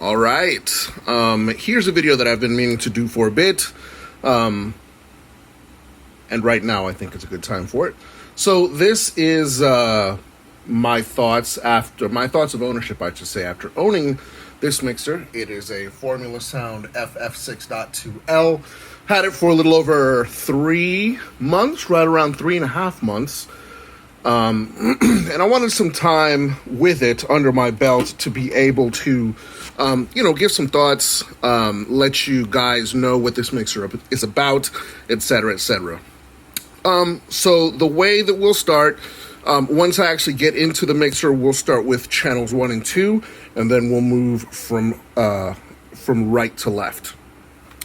All right. Here's a video that I've been meaning to do for a bit. And right now I think it's a good time for it. So this is my thoughts of ownership, I should say, after owning this mixer. It is a Formula Sound FF6.2L. Had it for a little over 3 months, right around 3.5 months. And I wanted some time with it under my belt to be able to, give some thoughts, let you guys know what this mixer is about, etc., etc. So the way that we'll start, once I actually get into the mixer, we'll start with channels 1 and 2, and then we'll move from right to left.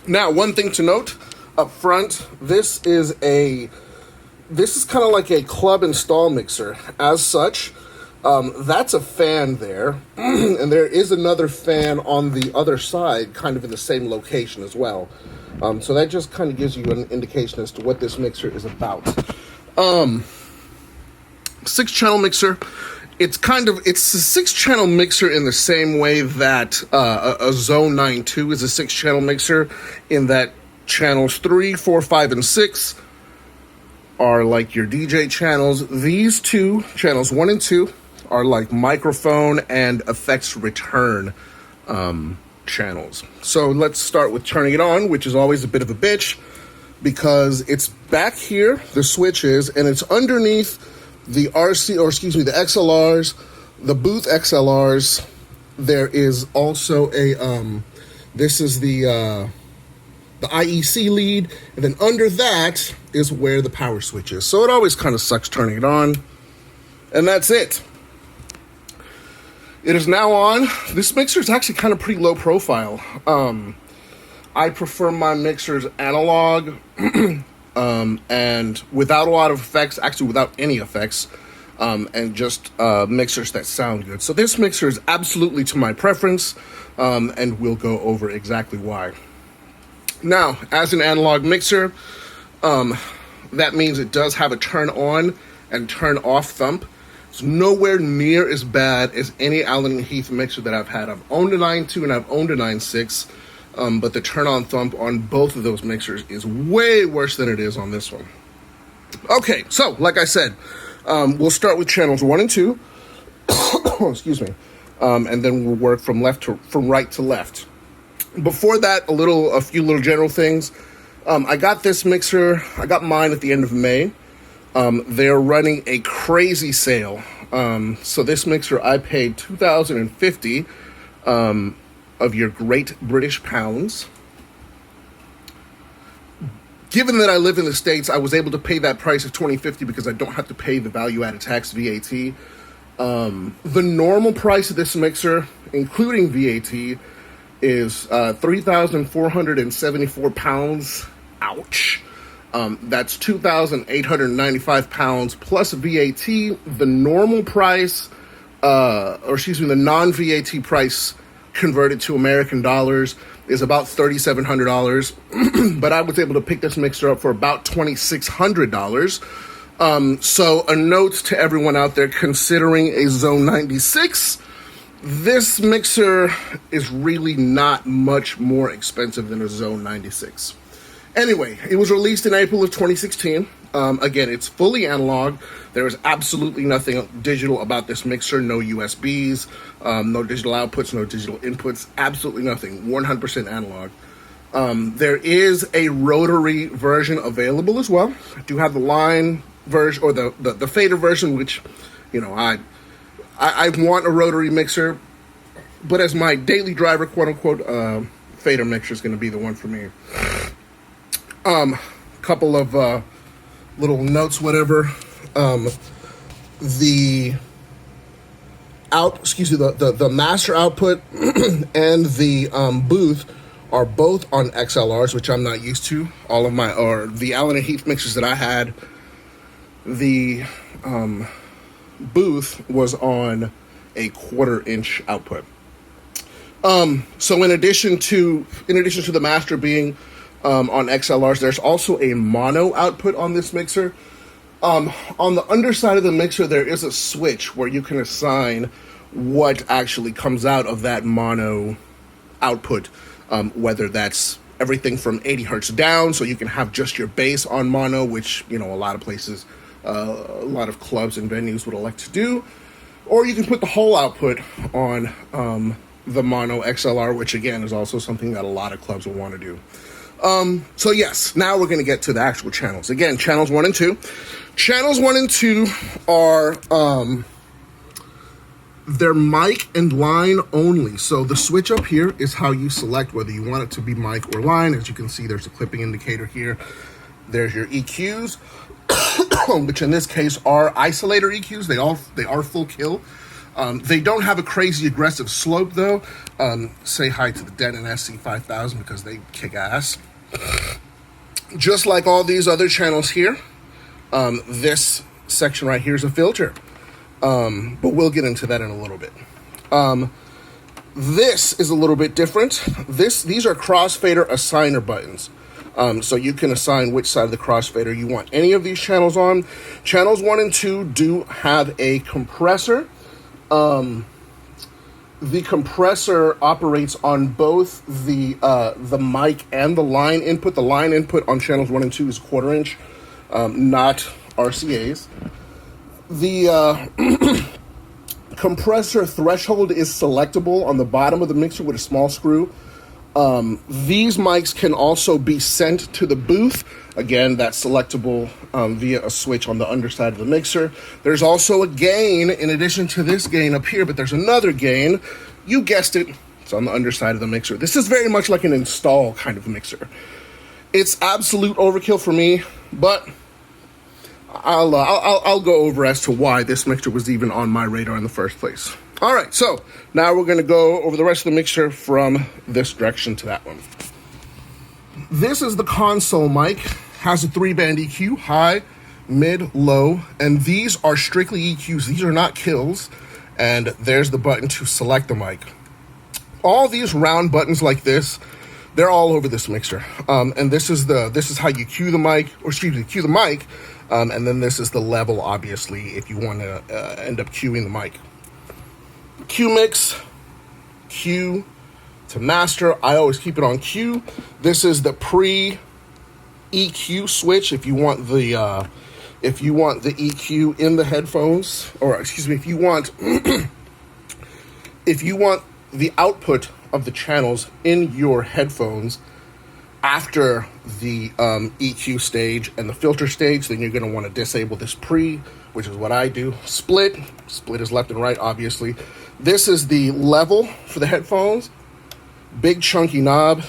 Now, one thing to note up front, this is kind of like a club install mixer. As such, that's a fan there, and there is another fan on the other side, kind of in the same location as well. So that just kind of gives you an indication as to what this mixer is about. 6-channel mixer. It's a 6-channel mixer in the same way that a Zone 9.2 is a 6-channel mixer, in that channels 3, 4, 5, and 6 are like your DJ channels. These two, channels 1 and 2, are like microphone and effects return channels. So let's start with turning it on, which is always a bit of a bitch because it's back here, the switch is, and it's underneath the the XLRs, the booth XLRs. There is also this is the IEC lead, and then under that is where the power switch is. So it always kind of sucks turning it on, and that's it. It is now on. This mixer is actually kind of pretty low profile. I prefer my mixers analog and without a lot of effects, actually without any effects, and just mixers that sound good. So this mixer is absolutely to my preference, and we'll go over exactly why. Now, as an analog mixer, that means it does have a turn on and turn off thump. It's nowhere near as bad as any Allen & Heath mixer that I've had. I've owned a 9.2 and I've owned a 9.6, but the turn on thump on both of those mixers is way worse than it is on this one. Okay, so like I said, we'll start with channels 1 and 2. Excuse me. And then we'll work from right to left. Before that, a few little general things. I got this mixer. I got mine at the end of May. They're running a crazy sale. So this mixer, I paid $2,050 of your great British pounds. Given that I live in the States, I was able to pay that price of $2,050 because I don't have to pay the value-added tax, VAT. The normal price of this mixer, including VAT, is 3,474 pounds. Ouch. That's 2,895 pounds plus VAT. The normal price, the non-VAT price converted to American dollars is about $3,700. But I was able to pick this mixer up for about $2,600. So a note to everyone out there considering a Zone 96, this mixer is really not much more expensive than a Zone 96. Anyway, it was released in April of 2016. Again, it's fully analog. There is absolutely nothing digital about this mixer. No USBs, no digital outputs, no digital inputs, absolutely nothing. 100% analog. There is a rotary version available as well. I do have the line version, or the fader version, which, I want a rotary mixer, but as my daily driver, quote unquote, fader mixer is going to be the one for me. Couple of little notes, whatever. The master output and the booth are both on XLRs, which I'm not used to. All of the Allen & Heath mixers that I had, the booth was on a 1/4-inch output. So in addition to the master being on XLRs, there's also a mono output on this mixer. On the underside of the mixer, there is a switch where you can assign what actually comes out of that mono output, whether that's everything from 80 hertz down, so you can have just your bass on mono, which, you know, a lot of places, a lot of clubs and venues would elect to do, or you can put the whole output on the mono XLR, which again is also something that a lot of clubs will want to do. So yes, now we're going to get to the actual channels. Again, channels 1 and 2. Channels 1 and 2 are they're mic and line only. So the switch up here is how you select whether you want it to be mic or line. As you can see, there's a clipping indicator here. There's your EQs, which in this case are isolator EQs. They are full kill. They don't have a crazy aggressive slope though. Say hi to the Denon SC5000 because they kick ass. Just like all these other channels here, this section right here is a filter. But we'll get into that in a little bit. This is a little bit different. These are crossfader assigner buttons. So you can assign which side of the crossfader you want any of these channels on. Channels 1 and 2 do have a compressor. The compressor operates on both the mic and the line input. The line input on channels 1 and 2 is 1/4 inch, not RCA's. The compressor threshold is selectable on the bottom of the mixer with a small screw. These mics can also be sent to the booth. Again, that's selectable via a switch on the underside of the mixer. There's also a gain in addition to this gain up here, but there's another gain. You guessed it, it's on the underside of the mixer. This is very much like an install kind of mixer. It's absolute overkill for me, but I'll go over as to why this mixer was even on my radar in the first place. All right, so now we're going to go over the rest of the mixer from this direction to that one. This is the console mic. Has a 3-band EQ, high, mid, low, and these are strictly EQs. These are not kills, and there's the button to select the mic. All these round buttons like this, they're all over this mixer, and this is how you cue the mic, or excuse me, cue the mic, and then this is the level, obviously, if you want to end up cueing the mic. Q mix, Q to master. I always keep it on Q. This is the pre-EQ switch if you want the EQ in the headphones, or excuse me, if you want the output of the channels in your headphones after the EQ stage and the filter stage, then you're going to want to disable this pre, which is what I do. Split is left and right, obviously. This is the level for the headphones. Big chunky knob.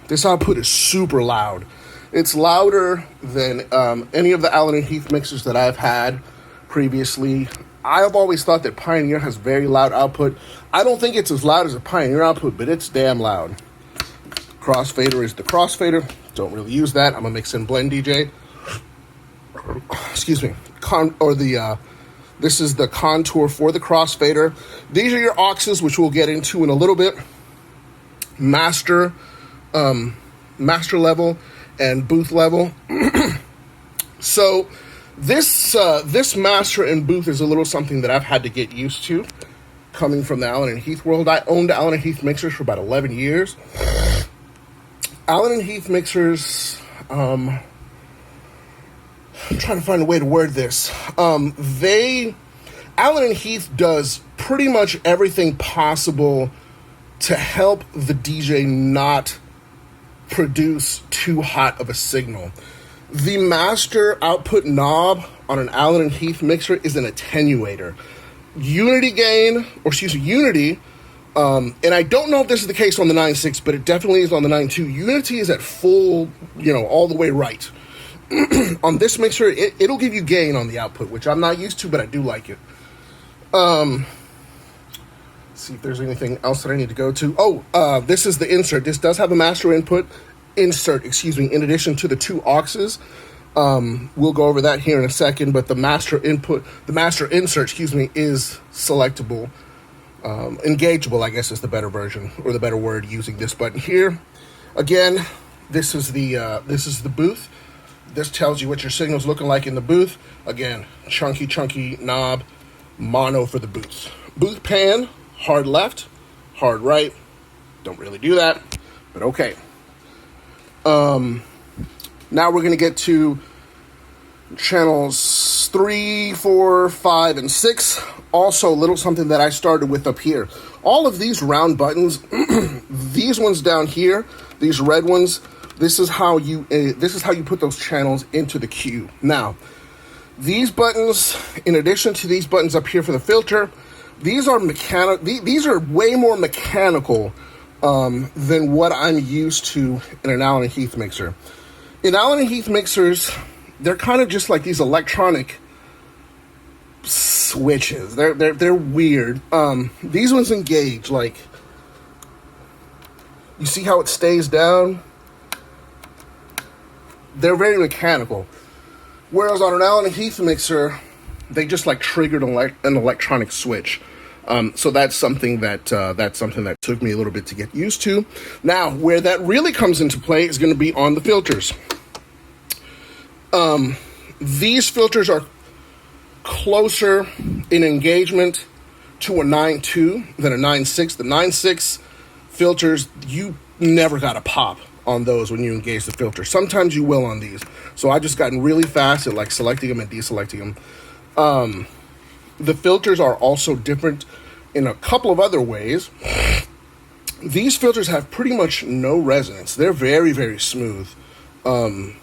This output is super loud. It's louder than any of the Allen and Heath mixers that I've had previously. I've always thought that Pioneer has very loud output. I don't think it's as loud as a Pioneer output, but it's damn loud. Crossfader is the crossfader. Don't really use that. I'm a mix and blend DJ. Excuse me. This is the contour for the crossfader. These are your auxes, which we'll get into in a little bit. Master level and booth level. So this master and booth is a little something that I've had to get used to coming from the Allen and Heath world. I owned Allen and Heath mixers for about 11 years. Allen and Heath mixers, I'm trying to find a way to word this. Allen and Heath does pretty much everything possible to help the DJ not produce too hot of a signal. The master output knob on an Allen and Heath mixer is an attenuator. Unity, and I don't know if this is the case on the 9.6, but it definitely is on the 9.2. Unity is at full, all the way right. On this mixer, it'll give you gain on the output, which I'm not used to, but I do like it. Let's see if there's anything else that I need to go to. This is the insert. This does have a master insert, in addition to the two auxes. We'll go over that here in a second, but the master insert, is selectable. Engageable, I guess, is the better version, or the better word, using this button here. Again, this is the booth. This tells you what your signal's looking like in the booth. Again, chunky knob, mono for the booth. Booth pan, hard left, hard right, Don't really do that, but okay. Now we're going to get to channels 3, 4, 5, and 6. Also, a little something that I started with up here. All of these round buttons, these ones down here, these red ones, this is how you put those channels into the queue. Now, these buttons, in addition to these buttons up here for the filter, these are These are way more mechanical than what I'm used to in an Allen & Heath mixer. In Allen & Heath mixers, they're kind of just like these electronic switches. They're weird. These ones engage, like, you see how it stays down? They're very mechanical. Whereas on an Allen & Heath mixer, they just like triggered an electronic switch. So that's something that took me a little bit to get used to. Now, where that really comes into play is going to be on the filters. These filters are closer in engagement to a 9.2 than a 9.6. The 9.6 filters, you never got a pop on those when you engage the filter. Sometimes you will on these. So I just gotten really fast at like selecting them and deselecting them. The filters are also different in a couple of other ways. These filters have pretty much no resonance. They're very, very smooth. And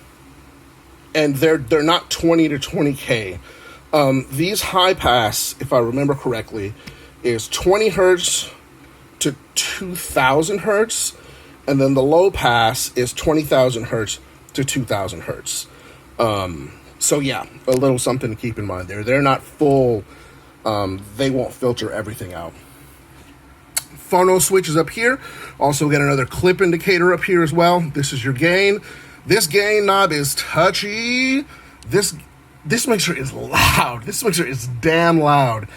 they're not 20 to 20K. These high pass, if I remember correctly, is 20 hertz to 2000 hertz. And then the low pass is 20,000 hertz to 2000 hertz. So yeah, a little something to keep in mind there. They're not full. They won't filter everything out. Phono switch is up here. Also get another clip indicator up here as well. This is your gain. This gain knob is touchy. This mixer is loud. This mixer is damn loud.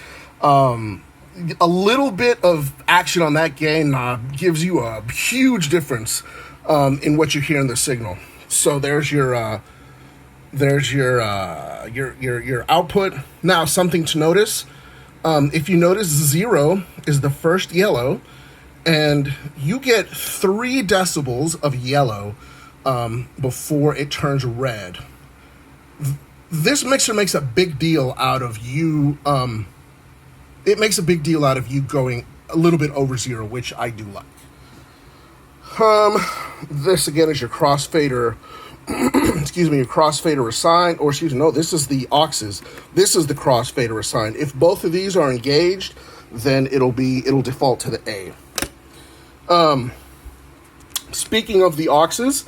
A little bit of action on that gain knob gives you a huge difference in what you hear in the signal. So there's your output. Now, something to notice. If you notice, 0 is the first yellow, and you get 3 decibels of yellow before it turns red. This mixer makes a big deal out of you. It makes a big deal out of you going a little bit over 0, which I do like. This again is your crossfader. Excuse me, your crossfader assigned, or excuse me, no, this is the auxes. This is the crossfader assigned. If both of these are engaged, then it'll default to the A. Speaking of the auxes,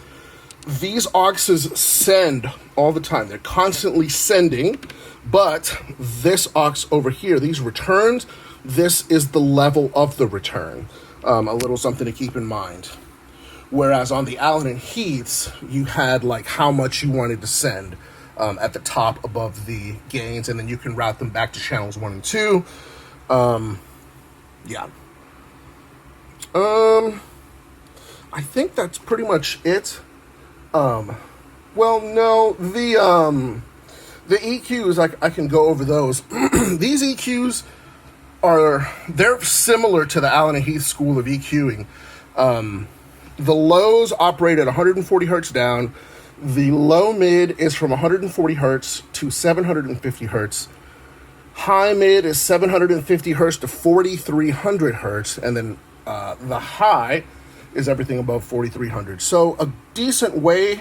these auxes send all the time. They're constantly sending, but this aux over here, these returns, this is the level of the return. A little something to keep in mind. Whereas on the Allen & Heaths, you had like how much you wanted to send at the top above the gains, and then you can route them back to channels 1 and 2. Yeah. I think that's pretty much it. Well, no, the EQs, I can go over those. These EQs they're similar to the Allen & Heath school of EQing. The lows operate at 140 hertz down. The low mid is from 140 hertz to 750 hertz. High mid is 750 hertz to 4300 hertz. And then the high is everything above 4300. So a decent way,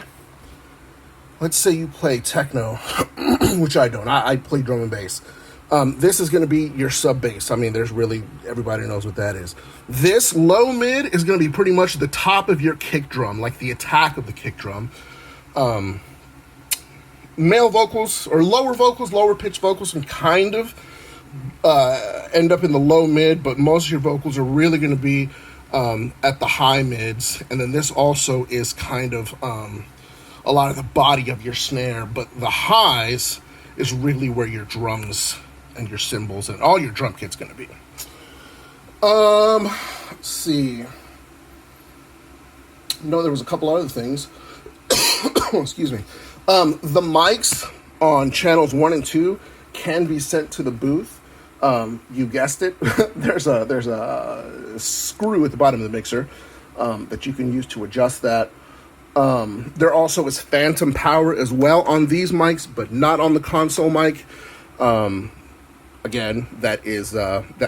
let's say you play techno, which I don't. I play drum and bass. This is going to be your sub bass. I mean, everybody knows what that is. This low mid is going to be pretty much the top of your kick drum, like the attack of the kick drum. Male vocals or lower pitch vocals can kind of end up in the low mid, but most of your vocals are really going to be at the high mids. And then this also is kind of a lot of the body of your snare, but the highs is really where your drums and your cymbals and all your drum kit's going to be. Let's see. No, there was a couple other things. Excuse me. The mics on channels 1 and 2 can be sent to the booth. You guessed it. there's a screw at the bottom of the mixer that you can use to adjust that. There also is phantom power as well on these mics, but not on the console mic. Again, that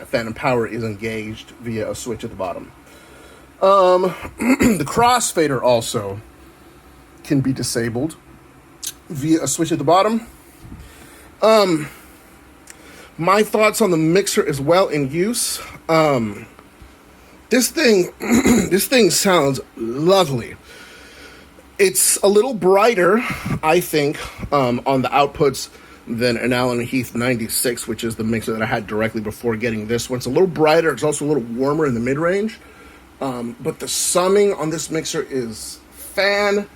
phantom power is engaged via a switch at the bottom. The crossfader also can be disabled via a switch at the bottom. My thoughts on the mixer as well in use. This thing sounds lovely. It's a little brighter, I think, on the outputs than an Allen Heath 96, which is the mixer that I had directly before getting this one. It's a little brighter. It's also a little warmer in the mid-range. But the summing on this mixer is fantastic.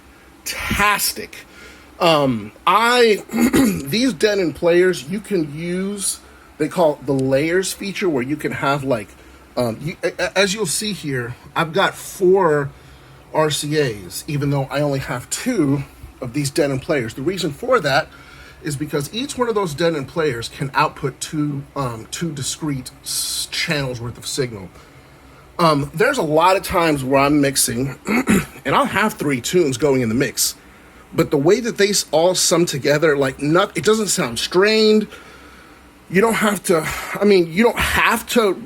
These Denon players, you can use, they call it the layers feature, where you can have like, as you'll see here, I've got 4 RCAs, even though I only have 2 of these Denon players. The reason for that is because each one of those Denon players can output two discrete channels worth of signal. There's a lot of times where I'm mixing, and I'll have 3 tunes going in the mix, but the way that they all sum together, like, it doesn't sound strained. You don't have to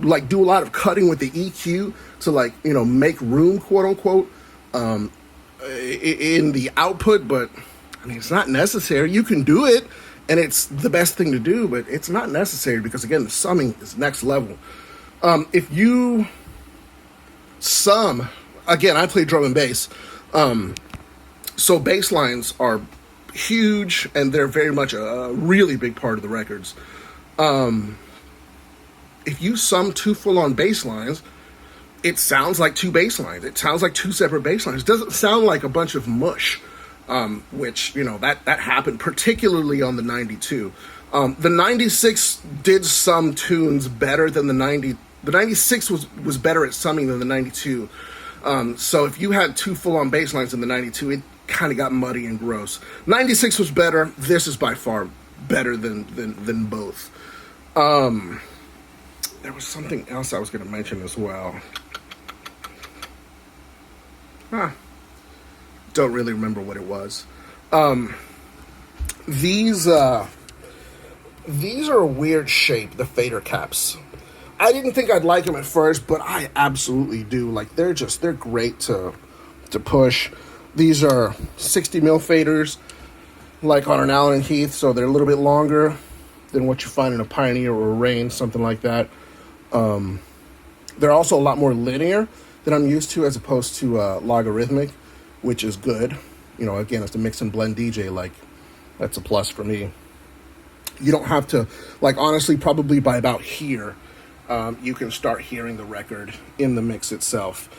like do a lot of cutting with the EQ to, like, make room, quote unquote, in the output, but I mean, it's not necessary. You can do it, and it's the best thing to do, but it's not necessary because, again, the summing is next level. If you sum, again, I play drum and bass, so bass lines are huge, and they're very much a really big part of the records. If you sum 2 full-on bass lines, it sounds like 2 bass lines. It sounds like 2 separate bass lines. It doesn't sound like a bunch of mush. Which, that happened particularly on the 92. The 96 did sum tunes better than the 90. The 96 was better at summing than the 92. So if you had 2 full-on bass lines in the 92, it kind of got muddy and gross. 96 was better. This is by far better than both. There was something else I was going to mention as well. Don't really remember what it was. These are a weird shape, the fader caps. I didn't think I'd like them at first, but I absolutely do. Like, they're great to push. These are 60 mil faders, like on an Allen Heath, so they're a little bit longer than what you find in a Pioneer or a Rain, something like that. They're also a lot more linear than I'm used to, as opposed to logarithmic, which is good. Again, as a mix and blend DJ, like, that's a plus for me. You don't have to, like, honestly, probably by about here, you can start hearing the record in the mix itself.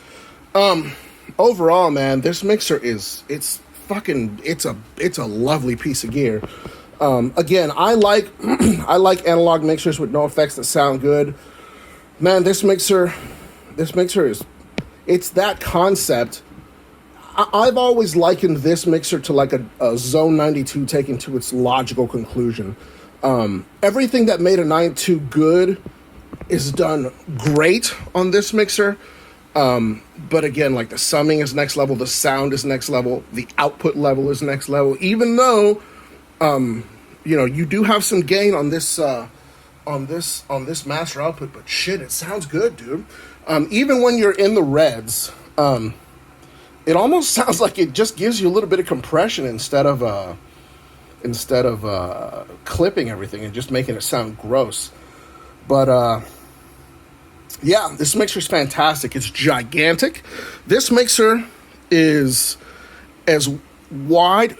Overall, man, this mixer it's a lovely piece of gear. Again, I like analog mixers with no effects that sound good. Man, this mixer it's that concept. I've always likened this mixer to like a Zone 92 taken to its logical conclusion. Everything that made a 92 good is done great on this mixer. But again, like, the summing is next level, the sound is next level, the output level is next level, even though, you do have some gain on this master output, but shit, it sounds good, dude. Even when you're in the reds, it almost sounds like it just gives you a little bit of compression instead of clipping everything and just making it sound gross. But yeah, this mixer is fantastic. It's gigantic. This mixer is as wide.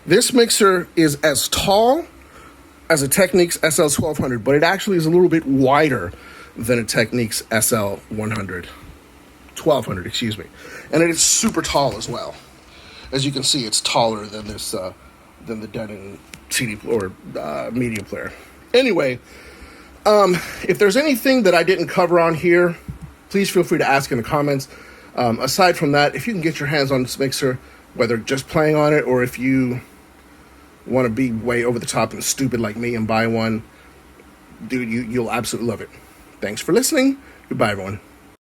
This mixer is as tall as a Technics SL 1200, but it actually is a little bit wider than a Technics SL 1200, and it is super tall as well. As you can see, it's taller than this than the Denon CD or medium player. Anyway, if there's anything that I didn't cover on here, please feel free to ask in the comments. Aside from that, if you can get your hands on this mixer, whether just playing on it or if you want to be way over the top and stupid like me and buy one, dude, you'll absolutely love it. Thanks for listening. Goodbye, everyone.